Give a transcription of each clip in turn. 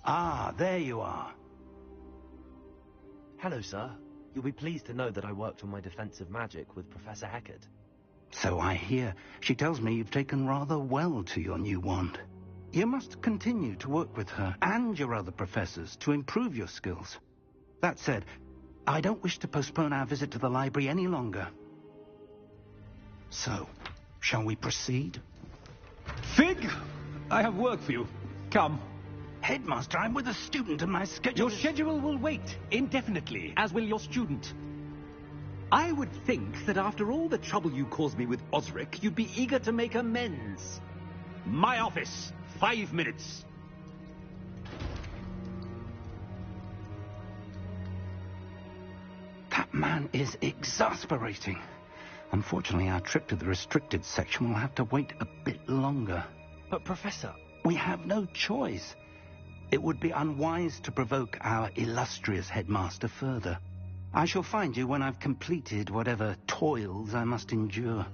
Ah, there you are. Hello, sir. You'll be pleased to know that I worked on my defensive magic with Professor Heckard. So I hear. She tells me you've taken rather well to your new wand. You must continue to work with her and your other professors to improve your skills. That said, I don't wish to postpone our visit to the library any longer. So, shall we proceed? Fig! I have work for you. Come. Headmaster, I'm with a student and my schedule Your schedule will wait indefinitely, as will your student. I would think that after all the trouble you caused me with Osric, you'd be eager to make amends. My office. 5 minutes. That man is exasperating. Unfortunately, our trip to the restricted section will have to wait a bit longer. But, Professor... We have no choice. It would be unwise to provoke our illustrious headmaster further. I shall find you when I've completed whatever toils I must endure.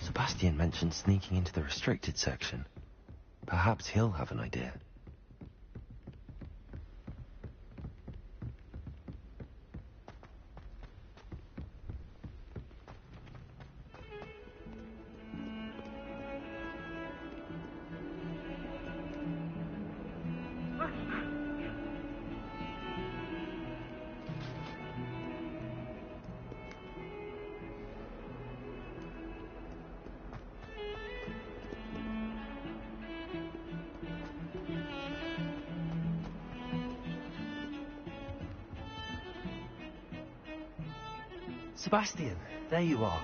Sebastian mentioned sneaking into the restricted section. Perhaps he'll have an idea. Sebastian, there you are.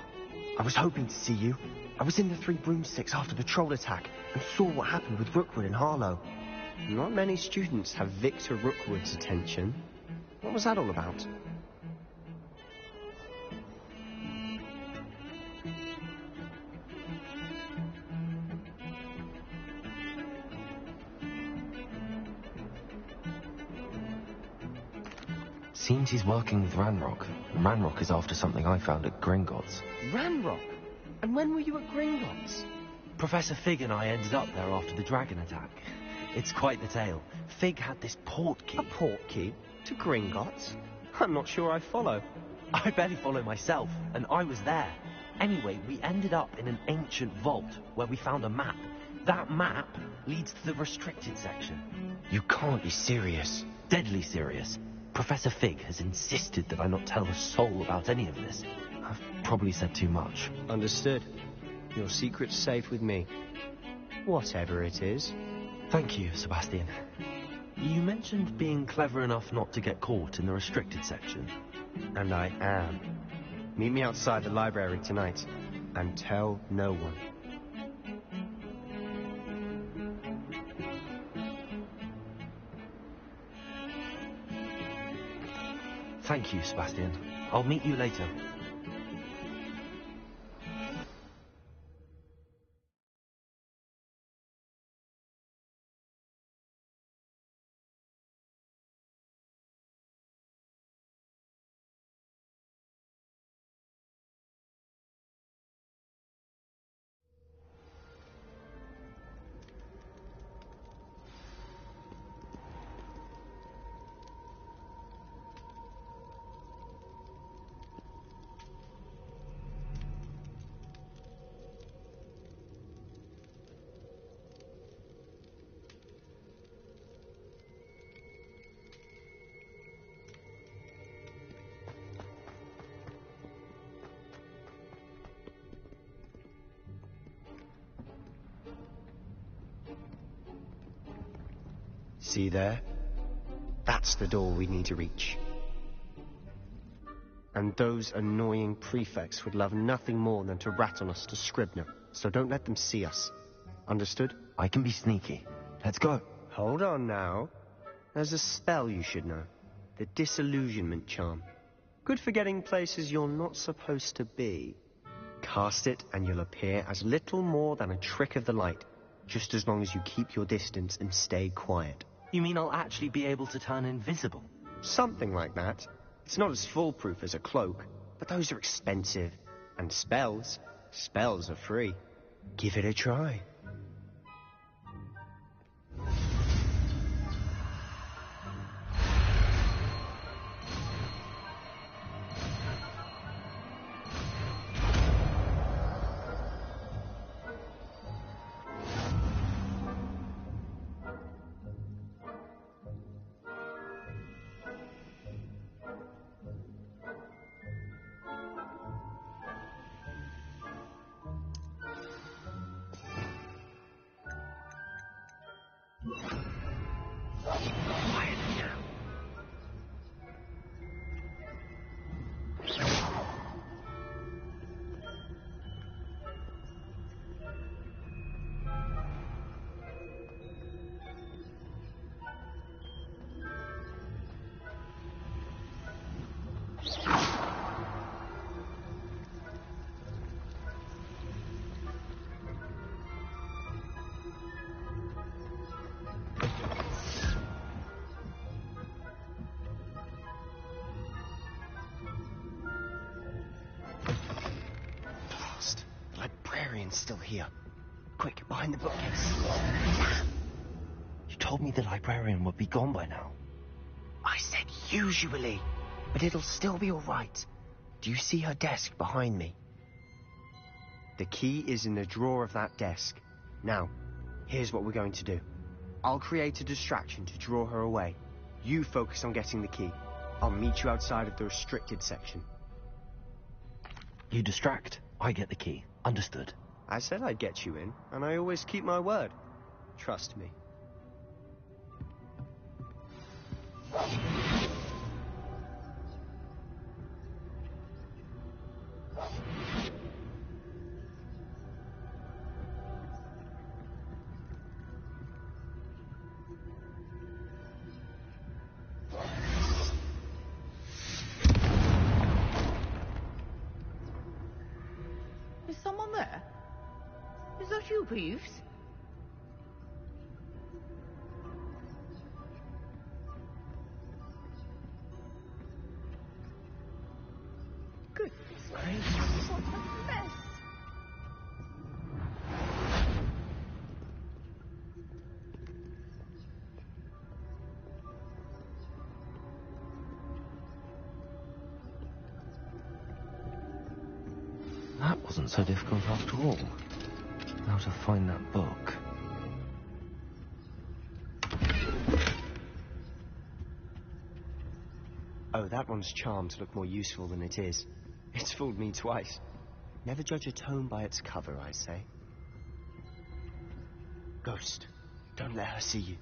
I was hoping to see you. I was in the Three Broomsticks after the troll attack and saw what happened with Rookwood and Harlow. Not many students have Victor Rookwood's attention. What was that all about? Seems he's working with Ranrock, and Ranrock is after something I found at Gringotts. Ranrock? And when were you at Gringotts? Professor Fig and I ended up there after the dragon attack. It's quite the tale. Fig had this port key. A port key? To Gringotts? I'm not sure I follow. I barely follow myself, and I was there. Anyway, we ended up in an ancient vault where we found a map. That map leads to the restricted section. You can't be serious. Deadly serious. Professor Fig has insisted that I not tell a soul about any of this. I've probably said too much. Understood. Your secret's safe with me. Whatever it is. Thank you, Sebastian. You mentioned being clever enough not to get caught in the restricted section. And I am. Meet me outside the library tonight. And tell no one. Thank you, Sebastian. I'll meet you later. See there? That's the door we need to reach. And those annoying prefects would love nothing more than to rat on us to Scribner, so don't let them see us. Understood? I can be sneaky. Let's go. Hold on now. There's a spell you should know. The Disillusionment Charm. Good for getting places you're not supposed to be. Cast it and you'll appear as little more than a trick of the light, just as long as you keep your distance and stay quiet. You mean I'll actually be able to turn invisible? Something like that. It's not as foolproof as a cloak, but those are expensive. And spells are free. Give it a try. Still here. Quick, behind the bookcase. You told me the librarian would be gone by now. I said usually, but it'll still be all right. Do you see her desk behind me? The key is in the drawer of that desk. Now, here's what we're going to do. I'll create a distraction to draw her away. You focus on getting the key. I'll meet you outside of the restricted section. You distract, I get the key. Understood. I said I'd get you in, and I always keep my word. Trust me. Is someone there? Is that you, Peeves? Goodness gracious, what a mess! That wasn't so difficult after all. Now to find that book. Oh, that one's charmed to look more useful than it is. It's fooled me twice. Never judge a tome by its cover, I say. Ghost, don't let her see you.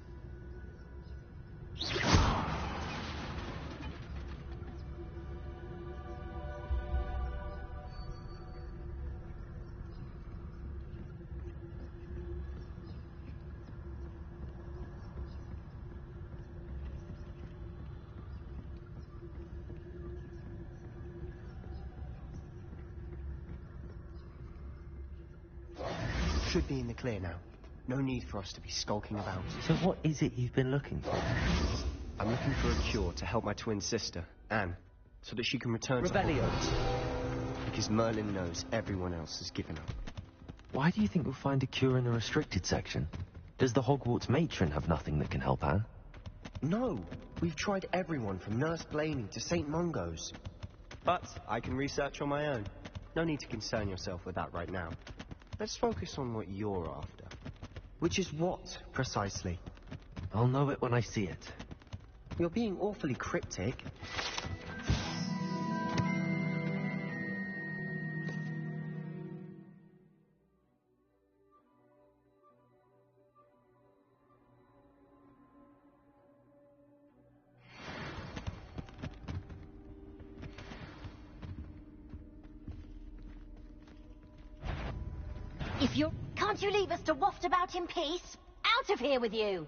Should be in the clear now. No need for us to be skulking about. So what is it you've been looking for? I'm looking for a cure to help my twin sister, Anne, so that she can return to Hogwarts. Because Merlin knows everyone else has given up. Why do you think we'll find a cure in the restricted section? Does the Hogwarts matron have nothing that can help Anne? No, we've tried everyone from Nurse Blaney to St. Mungo's. But I can research on my own. No need to concern yourself with that right now. Let's focus on what you're after. Which is what, precisely? I'll know it when I see it. You're being awfully cryptic. If you... Can't you leave us to waft about in peace? Out of here with you!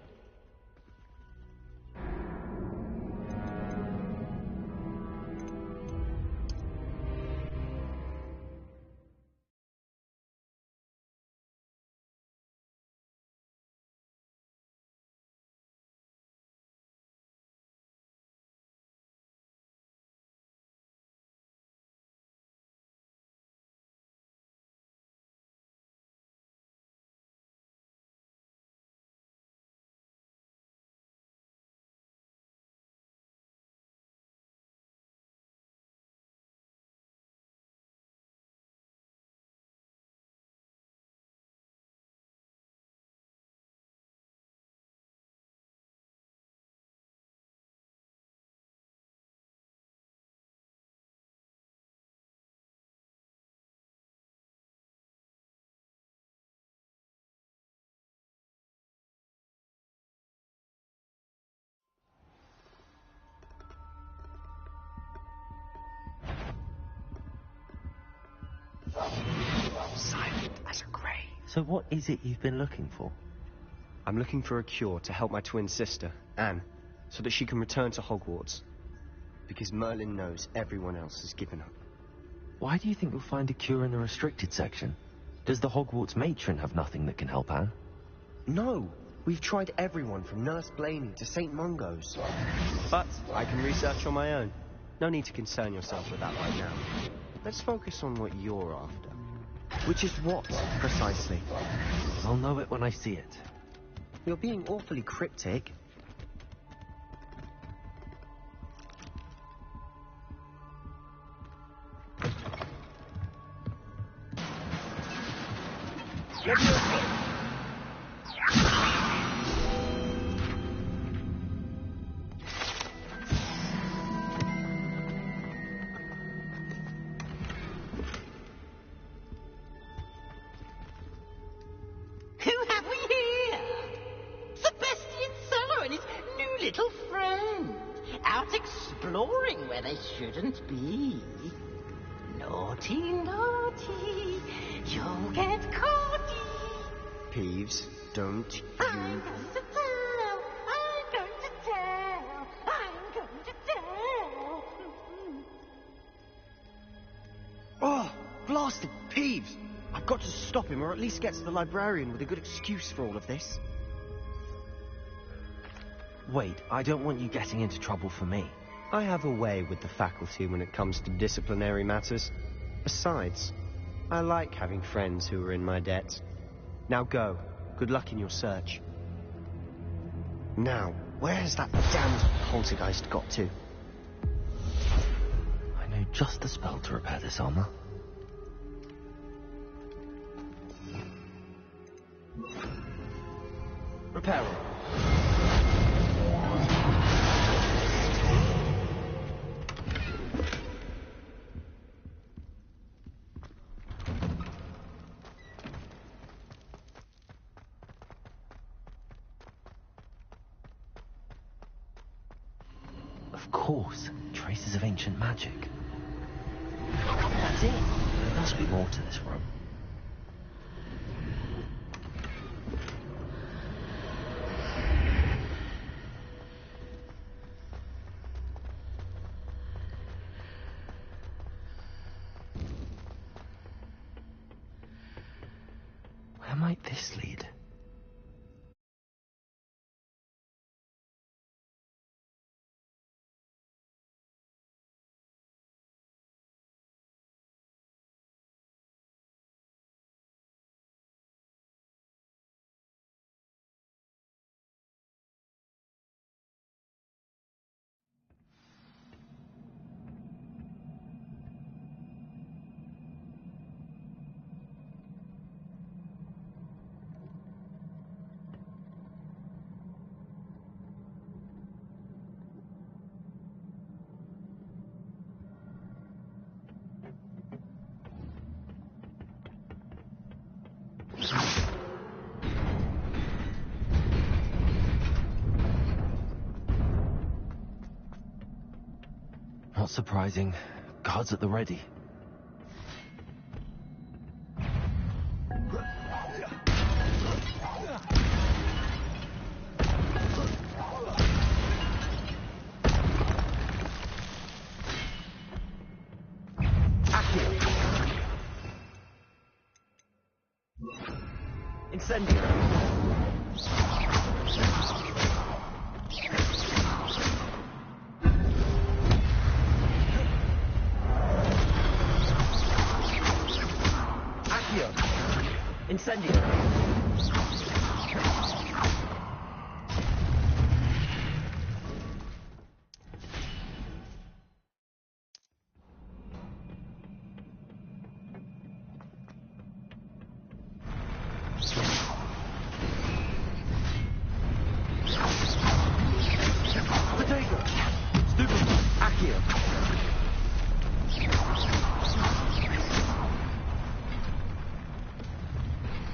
Silent as a grave. So what is it you've been looking for? I'm looking for a cure to help my twin sister, Anne, so that she can return to Hogwarts. Because Merlin knows everyone else has given up. Why do you think you'll find a cure in the restricted section? Does the Hogwarts matron have nothing that can help Anne? No! We've tried everyone from Nurse Baylee to St. Mungo's. But I can research on my own. No need to concern yourself with that right now. Let's focus on what you're after. Which is what, precisely? I'll know it when I see it. You're being awfully cryptic. Who have we here? Sebastian Cellar and his new little friend. Out exploring where they shouldn't be. Naughty, naughty, you'll get caught. Peeves, don't you... I'm going to tell, I'm going to tell, I'm going to tell. Oh, blasted Peeves! I've got to stop him, or at least get to the librarian with a good excuse for all of this. Wait, I don't want you getting into trouble for me. I have a way with the faculty when it comes to disciplinary matters. Besides, I like having friends who are in my debt. Now go. Good luck in your search. Now, where has that damned poltergeist got to? I know just the spell to repair this armor. Repair it. Of course, traces of ancient magic. That's it. There must be more to this room. Where might this lead? Not surprising. Guards at the ready. Incendio. Accio. Incendio.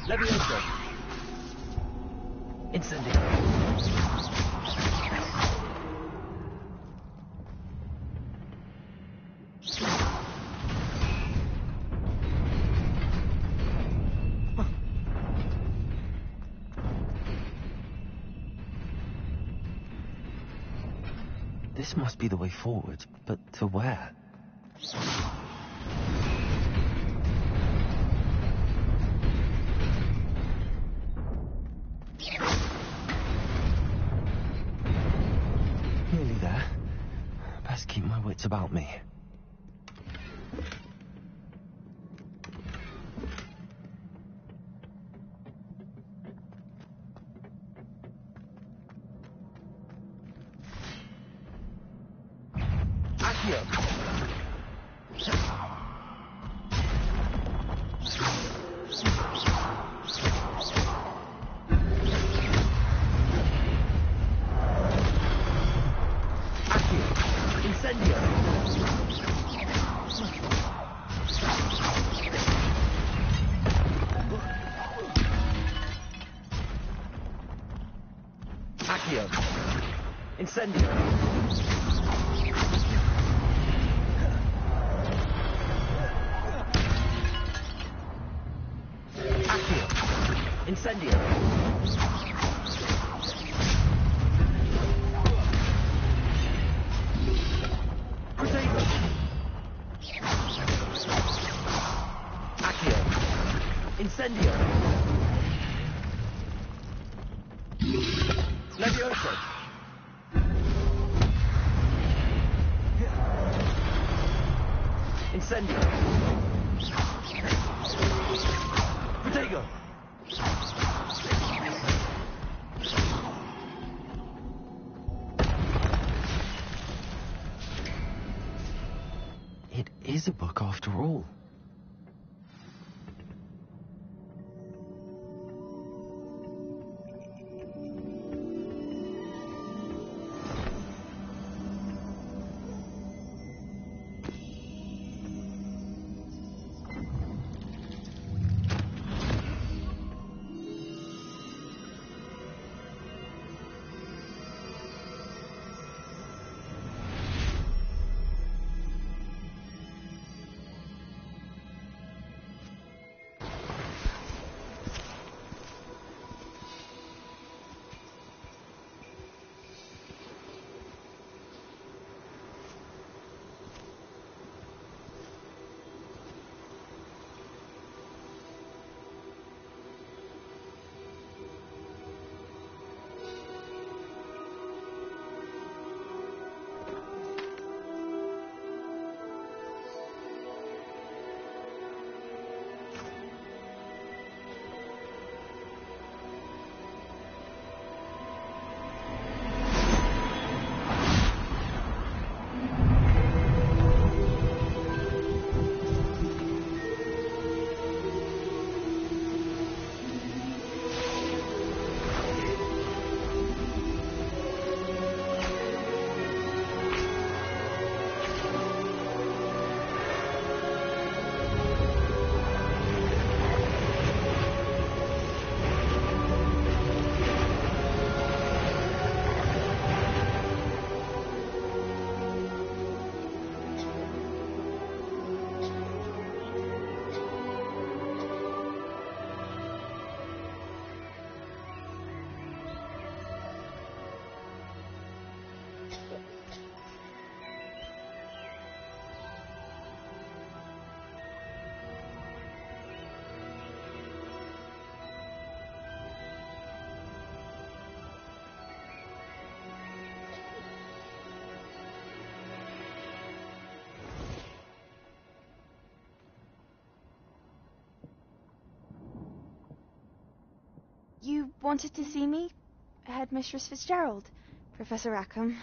Levioso. Incendio. This must be the way forward, but to where? Nearly there. Best keep my wits about me. Incendio. Accio. Incendio. Protego. Accio. Incendio. Levioso. Incendio. Protego. It is a book after all. You wanted to see me? Headmistress Fitzgerald, Professor Rackham.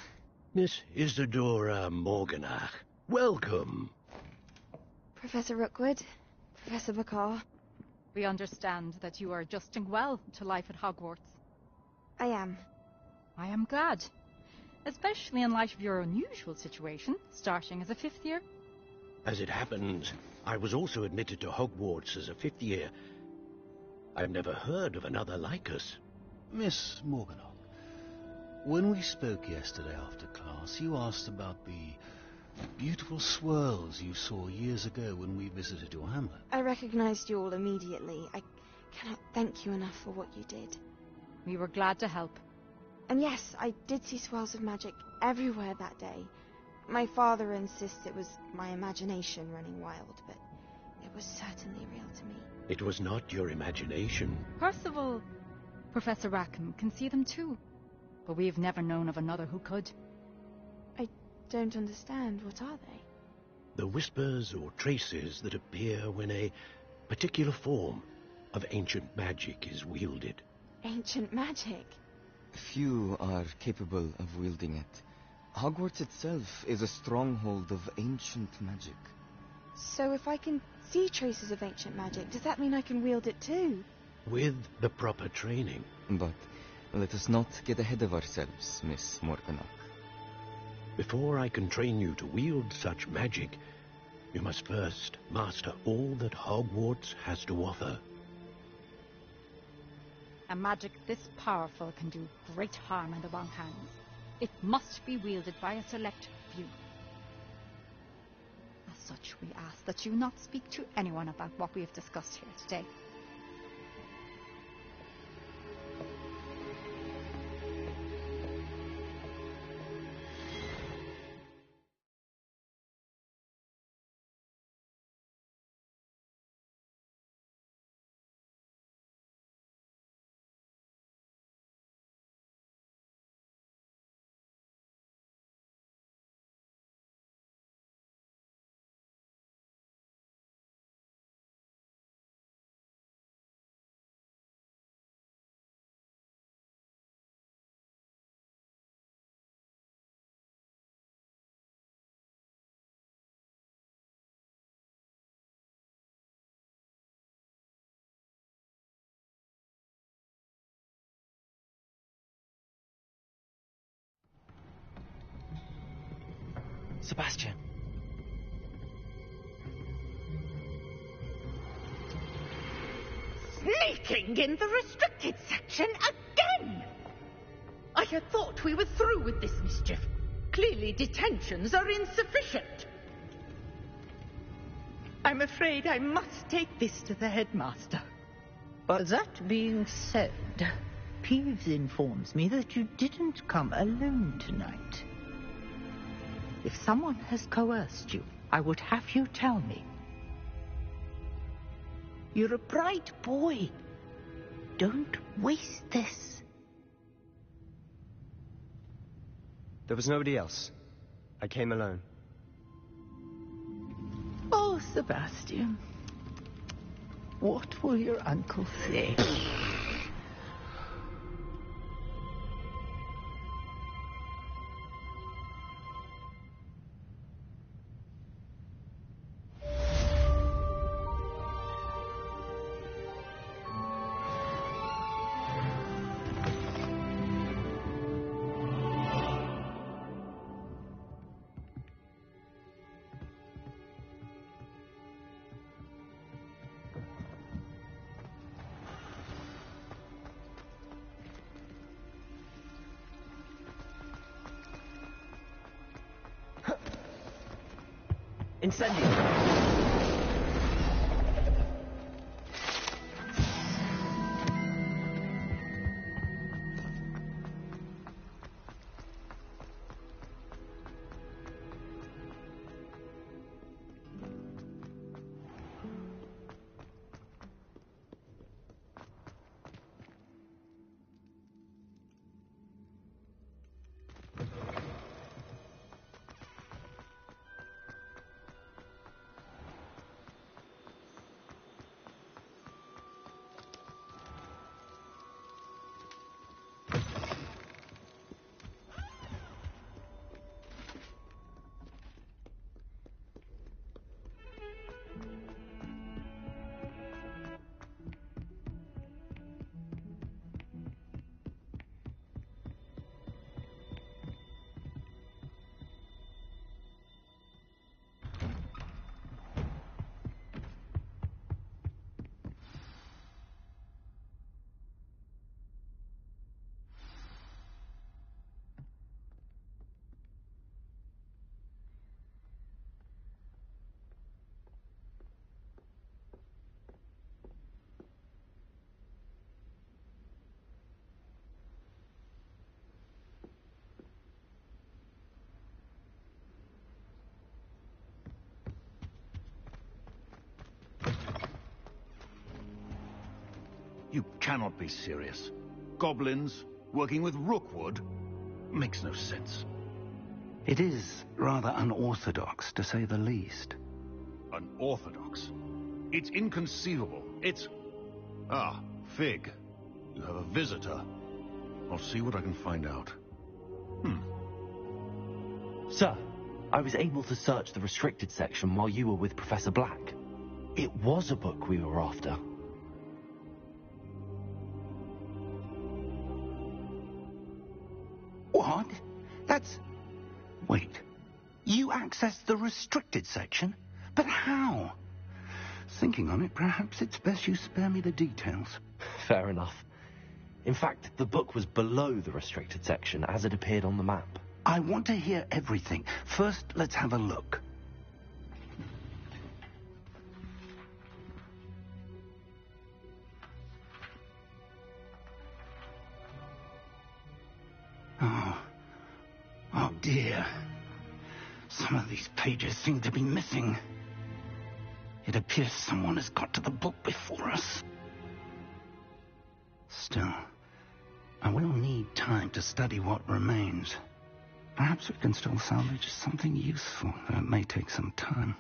Miss Isadora Morganach, welcome. Professor Rookwood, Professor Bacar. We understand that you are adjusting well to life at Hogwarts. I am. I am glad. Especially in light of your unusual situation, starting as a 5th year. As it happens, I was also admitted to Hogwarts as a 5th year. I've never heard of another like us. Miss Morganach, when we spoke yesterday after class, you asked about the beautiful swirls you saw years ago when we visited your hamlet. I recognized you all immediately. I cannot thank you enough for what you did. We were glad to help. And yes, I did see swirls of magic everywhere that day. My father insists it was my imagination running wild, but it was certainly real to me. It was not your imagination. Percival, Professor Rackham can see them too. But we've never known of another who could. I don't understand. What are they? The whispers or traces that appear when a particular form of ancient magic is wielded. Ancient magic? Few are capable of wielding it. Hogwarts itself is a stronghold of ancient magic. So if I can see traces of ancient magic, does that mean I can wield it too? With the proper training. But let us not get ahead of ourselves, Miss Morganach. Before I can train you to wield such magic, you must first master all that Hogwarts has to offer. A magic this powerful can do great harm in the wrong hands. It must be wielded by a select few. As such, we ask that you not speak to anyone about what we have discussed here today. Sebastian. Sneaking in the restricted section again! I had thought we were through with this mischief. Clearly detentions are insufficient. I'm afraid I must take this to the headmaster. But that being said, Peeves informs me that you didn't come alone tonight. If someone has coerced you, I would have you tell me. You're a bright boy. Don't waste this. There was nobody else. I came alone. Oh, Sebastian. What will your uncle say? Incendio! You cannot be serious. Goblins working with Rookwood? Makes no sense. It is rather unorthodox, to say the least. Unorthodox? It's inconceivable. It's... Ah, Fig. You have a visitor. I'll see what I can find out. Sir, I was able to search the restricted section while you were with Professor Black. It was a book we were after. What? That's... Wait. You accessed the restricted section? But how? Thinking on it, perhaps it's best you spare me the details. Fair enough. In fact, the book was below the restricted section as it appeared on the map. I want to hear everything. First, let's have a look. Oh dear. Some of these pages seem to be missing. It appears someone has got to the book before us. Still, I will need time to study what remains. Perhaps we can still salvage something useful, though it may take some time.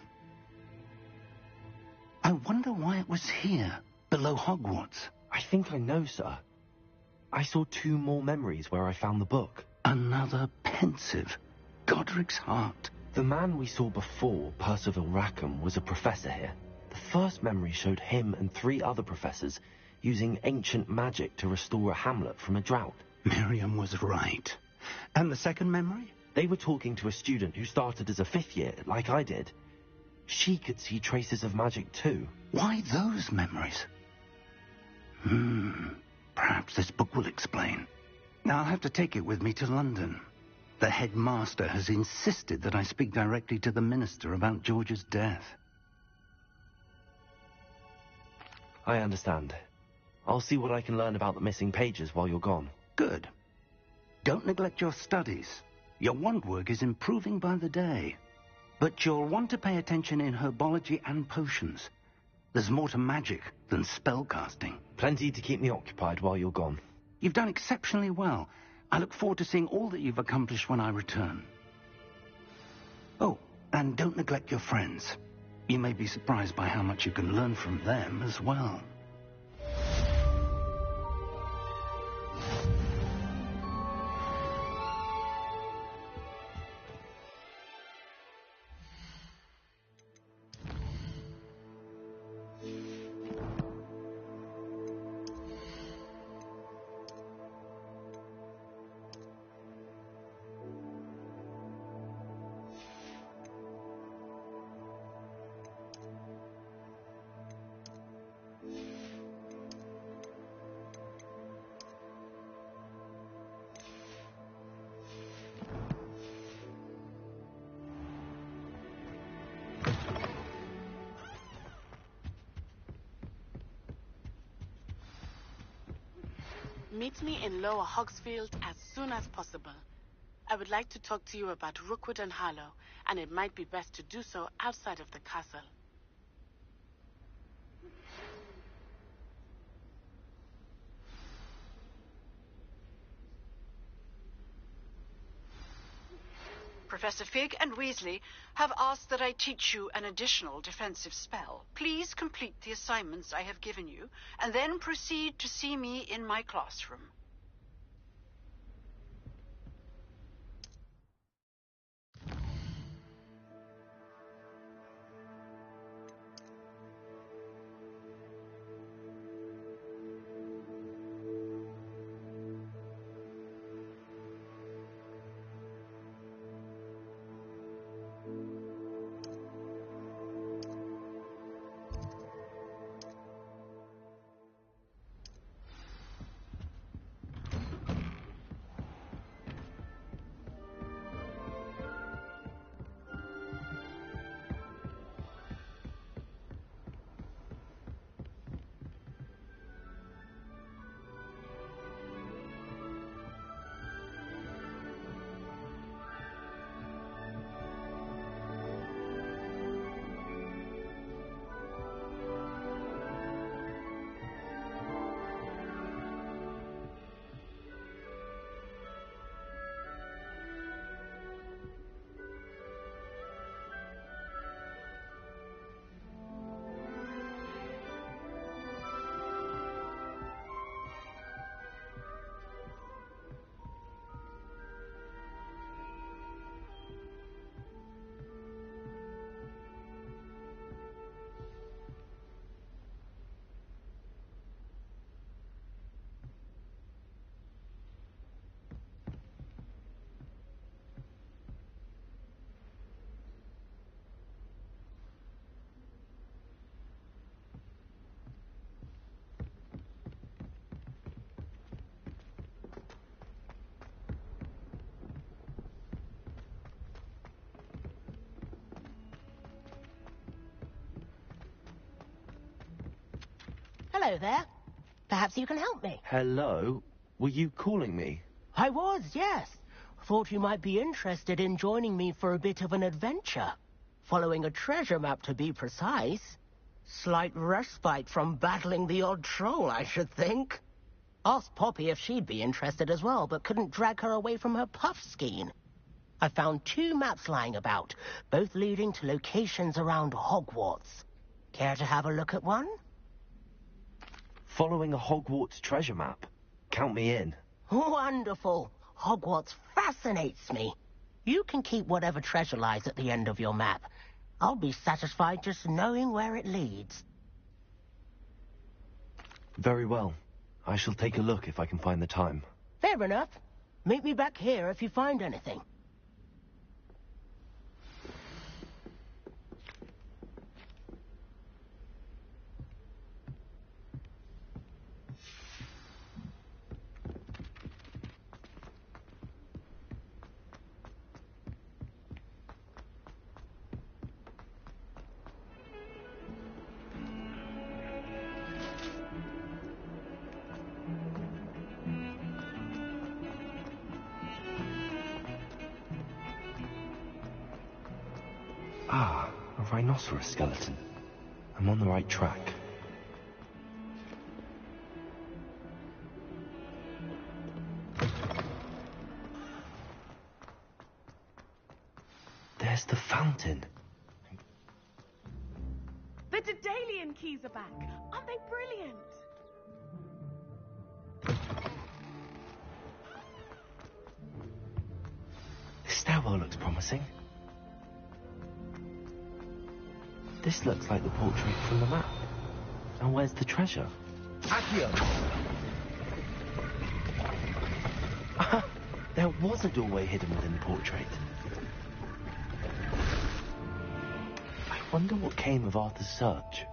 I wonder why it was here, below Hogwarts. I think I know, sir. I saw 2 more memories where I found the book. Another pensive. Godric's heart. The man we saw before, Percival Rackham, was a professor here. The first memory showed him and 3 other professors using ancient magic to restore a hamlet from a drought. Miriam was right. And the second memory? They were talking to a student who started as a 5th year, like I did. She could see traces of magic too. Why those memories? Perhaps this book will explain. Now I'll have to take it with me to London. The headmaster has insisted that I speak directly to the minister about George's death. I understand. I'll see what I can learn about the missing pages while you're gone. Good. Don't neglect your studies. Your wand work is improving by the day. But you'll want to pay attention in herbology and potions. There's more to magic than spellcasting. Plenty to keep me occupied while you're gone. You've done exceptionally well. I look forward to seeing all that you've accomplished when I return. Oh, and don't neglect your friends. You may be surprised by how much you can learn from them as well. Meet me in Lower Hogsfield as soon as possible. I would like to talk to you about Rookwood and Harlow, and it might be best to do so outside of the castle. Professor Fig and Weasley have asked that I teach you an additional defensive spell. Please complete the assignments I have given you, and then proceed to see me in my classroom. Hello there. Perhaps you can help me. Hello? Were you calling me? I was, yes. Thought you might be interested in joining me for a bit of an adventure. Following a treasure map, to be precise. Slight respite from battling the odd troll, I should think. Asked Poppy if she'd be interested as well, but couldn't drag her away from her puff skein. I found 2 maps lying about, both leading to locations around Hogwarts. Care to have a look at one? Following a Hogwarts treasure map? Count me in. Wonderful. Hogwarts fascinates me. You can keep whatever treasure lies at the end of your map. I'll be satisfied just knowing where it leads. Very well. I shall take a look if I can find the time. Fair enough. Meet me back here if you find anything. Ah, a rhinoceros skeleton. I'm on the right track. There's the fountain. The Daedalian keys are back. Aren't they brilliant? This stairwell looks promising. This looks like the portrait from the map. And where's the treasure? Accio! There was a doorway hidden within the portrait. I wonder what came of Arthur's search.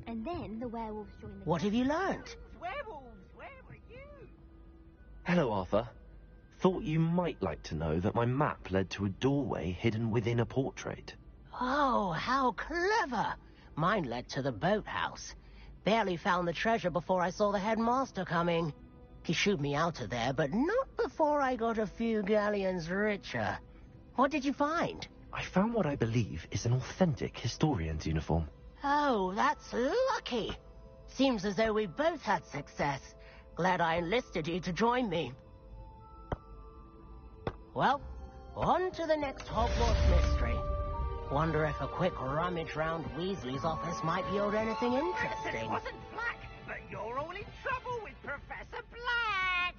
And then the werewolves joined the... What have you learned? Werewolves, where were you? Hello, Arthur. Thought you might like to know that my map led to a doorway hidden within a portrait. Oh, how clever. Mine led to the boathouse. Barely found the treasure before I saw the headmaster coming. He shooed me out of there, but not before I got a few galleons richer. What did you find? I found what I believe is an authentic historian's uniform. Oh, that's lucky. Seems as though we both had success. Glad I enlisted you to join me. Well, on to the next Hogwarts mystery. Wonder if a quick rummage round Weasley's office might yield anything interesting. It wasn't Black, but you're all in trouble with Professor Black.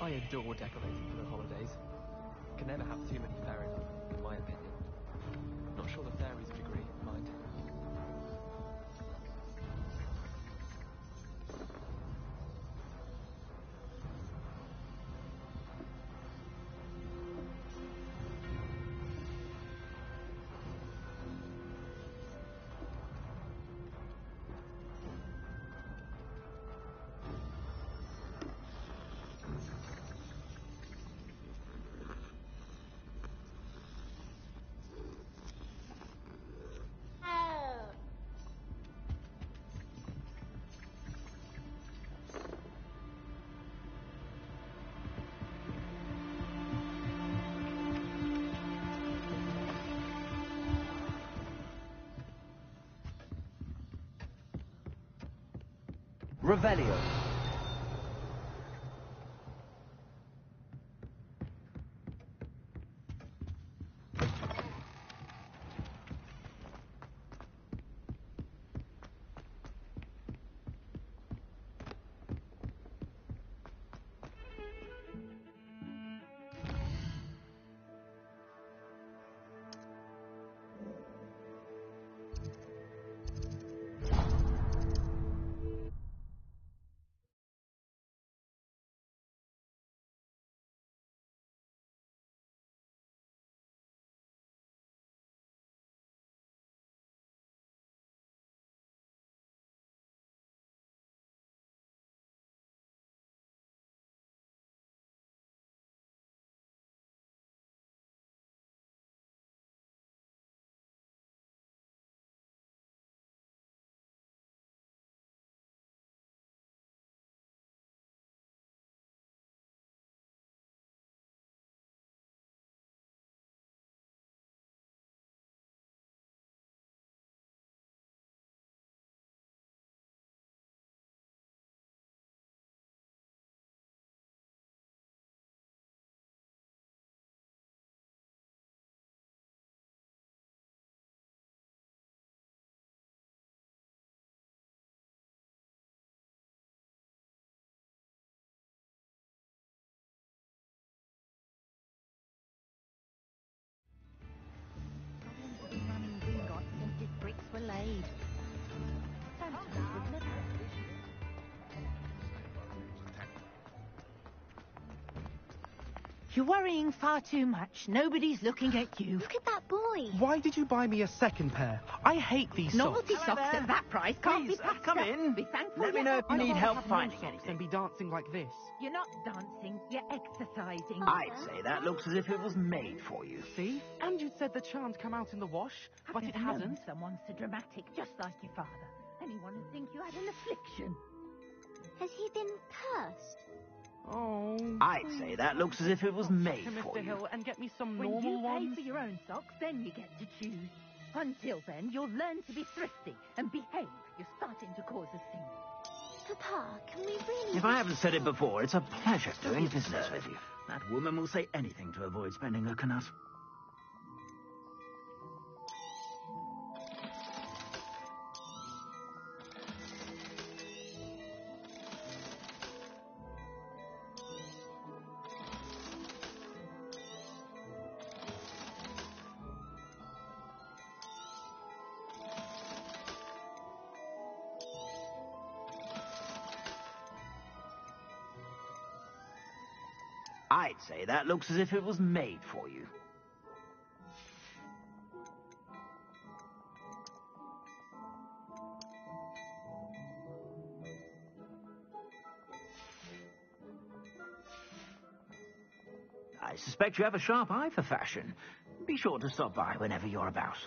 I adore decorating for the holidays. Can never have too many fairies on, in my opinion. Not sure the fairies would agree, mind. Revelio. You're worrying far too much. Nobody's looking at you. Look at that boy. Why did you buy me a second pair? I hate these socks. Novelty socks at that price can't be passed come up. in. Be thankful Let me you know if have you need one. help finding anything. And be dancing like this. You're not dancing, you're exercising. I'd say that looks as if it was made for you. See? And you said the charm's come out in the wash, but it hasn't. Someone so dramatic, just like your father. Anyone would think you had an affliction. Has he been cursed? Oh. I'd say that looks as if it was made Mr. for you. Hill, and get me some When normal you ones. pay for your own socks, then you get to choose. Until then, you'll learn to be thrifty and behave. You're starting to cause a scene. Papa, can we really... If I haven't said it before, it's a pleasure doing business with you. That woman will say anything to avoid spending her knut. I'd say that looks as if it was made for you. I suspect you have a sharp eye for fashion. Be sure to stop by whenever you're about.